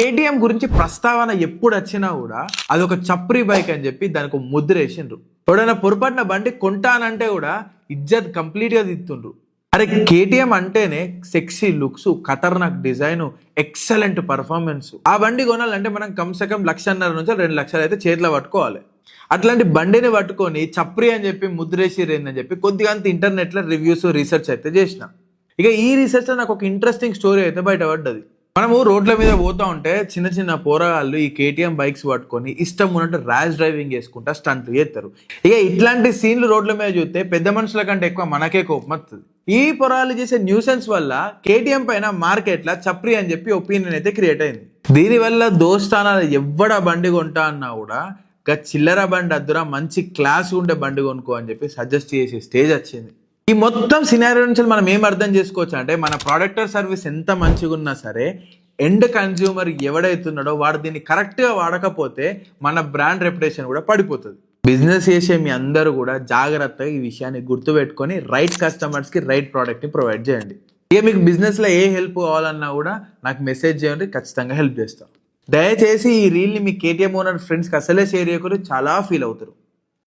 KTM గురించి ప్రస్తావన ఎప్పుడు వచ్చినా కూడా అదొక చప్రీ బైక్ అని చెప్పి దానికి ఒక ముద్ర వేసిండ్రు. ఎవడైనా పొరపాటున బండి కొంటానంటే కూడా ఇజ్జత్ కంప్లీట్ గా తిత్తుండ్రు. అరే కేటీఎం అంటేనే సెక్సీ లుక్స్, ఖతర్నాక్ డిజైన్, ఎక్సలెంట్ పర్ఫార్మెన్స్. ఆ బండి కొనాలంటే మనం కమ్సే కమ్ 1.5 నుంచి 2 లక్షలు అయితే చేతిలో పట్టుకోవాలి. అట్లాంటి బండిని పట్టుకొని చప్రీ అని చెప్పి ముద్రేసిరేందని చెప్పి కొద్దిగా అంత ఇంటర్నెట్ లో రివ్యూస్, రీసెర్చ్ అయితే చేసిన. ఇక ఈ రీసెర్చ్ లో నాకు ఒక ఇంట్రెస్టింగ్ స్టోరీ అయితే బయటపడ్డది. మనము రోడ్ల మీద పోతా ఉంటే చిన్న చిన్న పోరగాళ్ళు ఈ కేటీఎం బైక్స్ పట్టుకొని ఇష్టం ఉన్నట్టు ర్యాష్ డ్రైవింగ్ చేసుకుంటా స్టంట్లు చేస్తారు. ఇక ఇట్లాంటి సీన్లు రోడ్ల మీద చూస్తే పెద్ద మనుషుల కంటే ఎక్కువ మనకే కోపం వస్తుంది. ఈ పొరాలు చేసే న్యూసెన్స్ వల్ల కేటీఎం పైన మార్కెట్ లా చప్రీ అని చెప్పి ఒపీనియన్ అయితే క్రియేట్ అయింది. దీనివల్ల దోస్తానాలు ఎవ్వడ బండి కొంటా అన్నా కూడా చిల్లర బండి అద్దురా, మంచి క్లాస్ ఉండే బండి కొనుక్కో అని చెప్పి సజెస్ట్ చేసే స్టేజ్ వచ్చింది. ఈ మొత్తం సినారియో నుంచి మనం ఏం అర్థం చేసుకోవచ్చు అంటే, మన ప్రోడక్ట్ సర్వీస్ ఎంత మంచిగా ఉన్నా సరే ఎండ్ కన్జ్యూమర్ ఎవడైతున్నాడో వాడు దీన్ని కరెక్ట్ గా వాడకపోతే మన బ్రాండ్ రెప్యుటేషన్ కూడా పడిపోతుంది. బిజినెస్ చేసే మీ అందరూ కూడా జాగ్రత్తగా ఈ విషయాన్ని గుర్తుపెట్టుకొని రైట్ కస్టమర్స్ కి రైట్ ప్రోడక్ట్ ని ప్రొవైడ్ చేయండి. ఇక మీకు బిజినెస్ లో ఏ హెల్ప్ కావాలన్నా కూడా నాకు మెసేజ్ చేయండి, ఖచ్చితంగా హెల్ప్ చేస్తాం. దయచేసి ఈ రీల్ ని మీ కేటీఎం ఓనర్ ఫ్రెండ్స్ కి అసలే షేర్ చేయకూడదు, చాలా ఫీల్ అవుతారు.